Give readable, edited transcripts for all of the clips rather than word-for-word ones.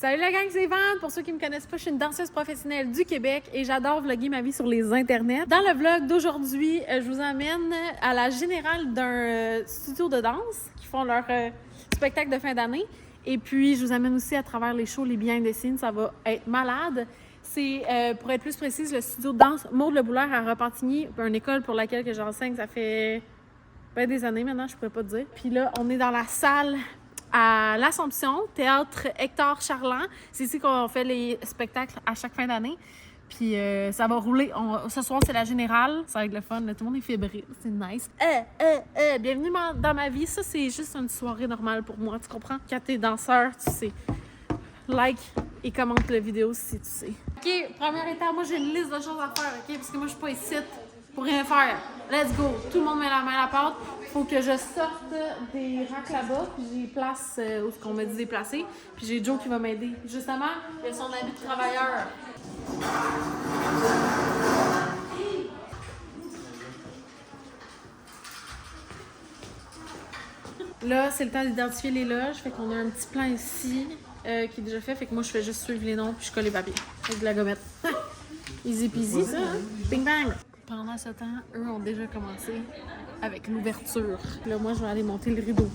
Salut la gang, c'est Van! Pour ceux qui me connaissent pas, je suis une danseuse professionnelle du Québec et j'adore vlogger ma vie sur les internets. Dans le vlog d'aujourd'hui, je vous emmène à la générale d'un studio de danse qui font leur spectacle de fin d'année. Et puis, je vous amène aussi à travers les shows, les behind the scenes, ça va être malade. C'est, pour être plus précise, le studio de danse Maude Le Boulaire à Repentigny, une école pour laquelle que j'enseigne, ça fait des années maintenant, je pourrais pas te dire. Puis là, on est dans la salle à l'Assomption, théâtre Hector Charland. C'est ici qu'on fait les spectacles à chaque fin d'année. Puis ça va rouler. Ce soir, c'est la générale. Ça va être le fun. Tout le monde est fébrile. C'est nice. Bienvenue dans ma vie. Ça, c'est juste une soirée normale pour moi. Tu comprends? Quand t'es danseur, tu sais. Like et commente la vidéo si tu sais. OK, première étape. Moi, j'ai une liste de choses à faire, OK? Parce que moi, je suis pas ici pour rien faire. Let's go! Tout le monde met la main à la pâte. Faut que je sorte des racks là-bas, puis j'ai place où on m'a dit déplacer. Puis j'ai Joe qui va m'aider. Justement, il a son habit de travailleur. Là, c'est le temps d'identifier les loges. Fait qu'on a un petit plan ici qui est déjà fait. Fait que moi, je fais juste suivre les noms, puis je colle les papiers avec de la gommette. Easy peasy, ça, hein? Bing bang! Pendant ce temps, eux ont déjà commencé avec l'ouverture. Là, moi, je vais aller monter le rideau.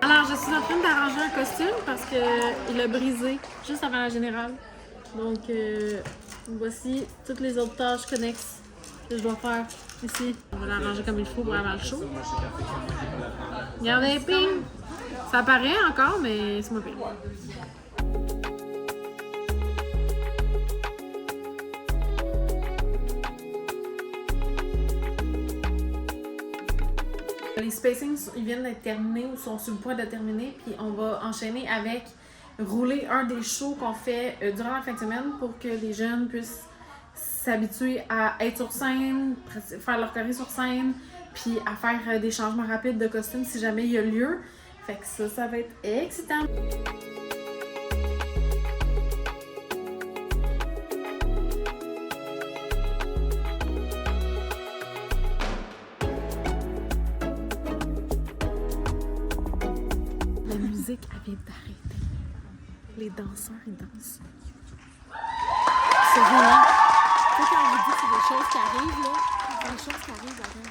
Alors, je suis en train d'arranger un costume parce qu'il a brisé juste avant la générale. Donc, voici toutes les autres tâches connexes que je dois faire ici. On va l'arranger comme il faut pour avant le show. Regardez, ping! Ça apparaît encore, mais c'est moins pire. Les spacings, ils viennent d'être terminés ou sont sur le point de terminer, puis on va enchaîner avec rouler un des shows qu'on fait durant la fin de semaine pour que les jeunes puissent s'habituer à être sur scène, faire leur carré sur scène, puis à faire des changements rapides de costume si jamais il y a lieu. Fait que ça va être excitant. La musique, elle vient d'arrêter. Les danseurs, ils dansent. C'est vrai. Tu sais, quand on vous dit que c'est des choses qui arrivent, là, c'est des choses qui arrivent avant.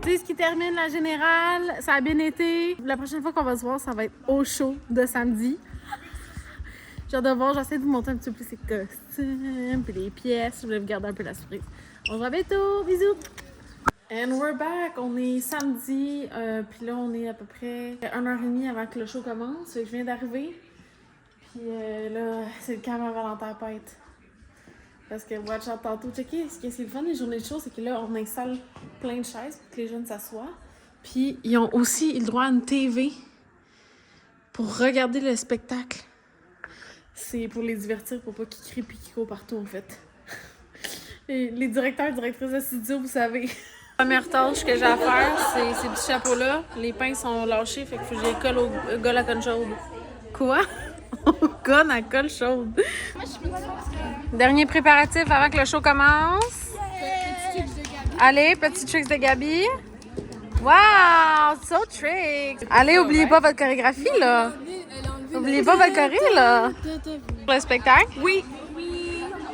Tu sais, ce qui termine la générale, ça a bien été. La prochaine fois qu'on va se voir, ça va être au show de samedi. J'ai hâte de voir, j'essaie de vous montrer un petit peu plus ces costumes, puis les pièces. Je voulais vous garder un peu la surprise. On se voit bientôt. Bisous! And we're back! On est samedi, puis là on est à peu près 1h30 avant que le show commence. Fait que je viens d'arriver. Puis là, c'est le calme avant la tempête. Parce que watch out tantôt. Checker, ce qui est le fun des journées de show, c'est que là on installe plein de chaises pour que les jeunes s'assoient. Puis ils ont aussi le droit à une TV pour regarder le spectacle. C'est pour les divertir, pour pas qu'ils crient puis qu'ils courent partout en fait. Et les directeurs et directrices de studio, vous savez. La première tâche que j'ai à faire, c'est ces petits chapeaux-là. Les pinces sont lâchés, fait qu'il faut que je les colle au gun à colle chaude. Quoi? Au gun à colle chaude. Dernier préparatif avant que le show commence. Allez, petit tricks de Gabi. Wow, so tricks. Allez, oubliez pas votre chorégraphie, là. Oubliez pas votre choré, là. Pour le spectacle? Oui.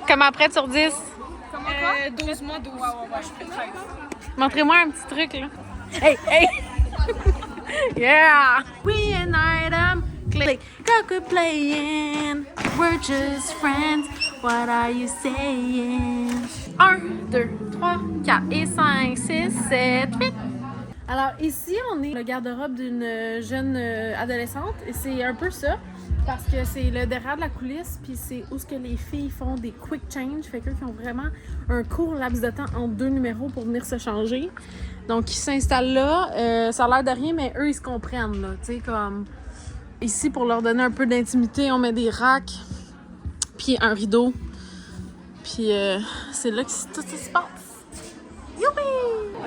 Comment prête sur 10? 12 mois, 12. Ouais, je fais 13. Montrez-moi un petit truc, là. Hey, hey! Yeah! We an item, click, cock playing. We're just friends, what are you saying? 1, 2, 3, 4 et 5, 6, 7, 8. Alors ici, on est le garde-robe d'une jeune adolescente et c'est un peu ça. Parce que c'est le derrière de la coulisse, puis c'est où ce que les filles font des quick change. Fait qu'eux qui ont vraiment un court laps de temps entre deux numéros pour venir se changer. Donc, ils s'installent là. Ça a l'air de rien, mais eux, ils se comprennent, là. Tu sais, comme Ici, pour leur donner un peu d'intimité, on met des racks, puis un rideau. Puis c'est là que tout ça se passe. Youpi!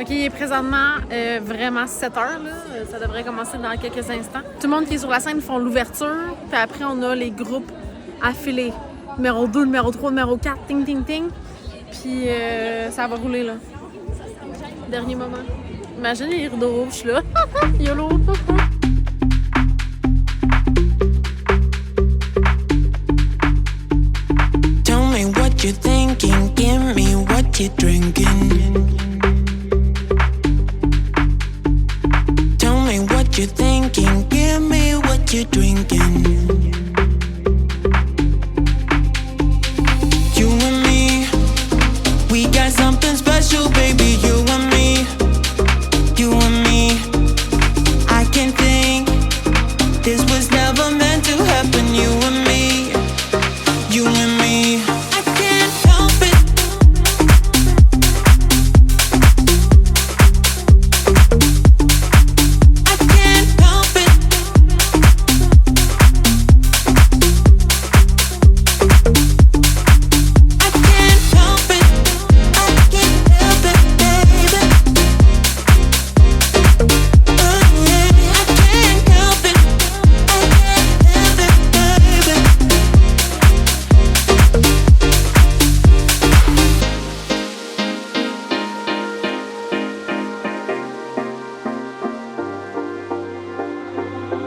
OK, il est présentement vraiment 7 heures. Là. Ça devrait commencer dans quelques instants. Tout le monde qui est sur la scène font l'ouverture. Puis après, on a les groupes affilés. Numéro 2, numéro 3, numéro 4, ting, ting, ting. Puis ça va rouler, là. Dernier moment. Imagine les rideaux rouges, là. YOLO! Tell me what you're thinking, give me what you're drinking. Tell me what you're thinking, give me what you're drinking. You and me, we got something special, baby. You and me, you and me. I can think this was never meant to happen. You and me, you and me. I can't help it. I can't help it. I can't help it. I can't help it, baby. Oh yeah, I can't help it. I can't help it, baby.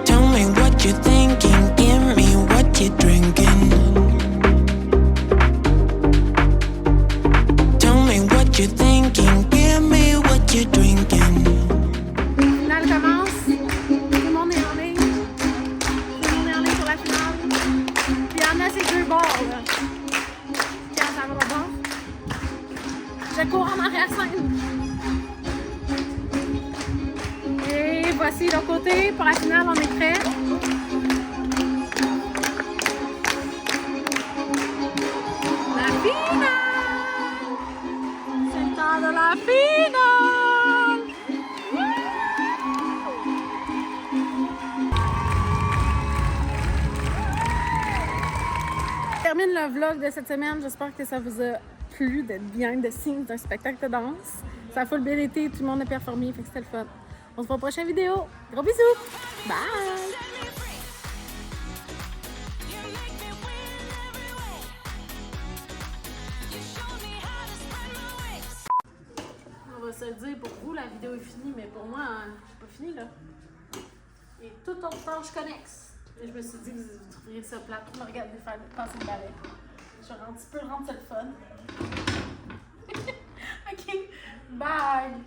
Tell me what you're thinking, give me what you're drinking. Tell me what you're thinking, give me what you're drinking. La finale commence. Tout le monde est en ligne. Tout le monde est en ligne pour la finale. Puis il y en a ces deux bords, là. Quand ça va au bord, je cours en arrière-scène. Et voici l'autre côté. Pour la finale, on est prêt. La finale! C'est le temps de la finale! Je termine le vlog de cette semaine. J'espère que ça vous a plu d'être behind the scenes d'un spectacle de danse. Ça a full bien été, tout le monde a performé, fait que c'était le fun. On se voit pour la prochaine vidéo. Gros bisous! Bye! On va se le dire, pour vous, la vidéo est finie, mais pour moi, c'est pas fini, là. Et toute autre tâche connexe. Et je me suis dit que vous trouveriez ça plate de me regarder faire passer le balai. Je vais un petit peu rendre ça le fun. OK, bye!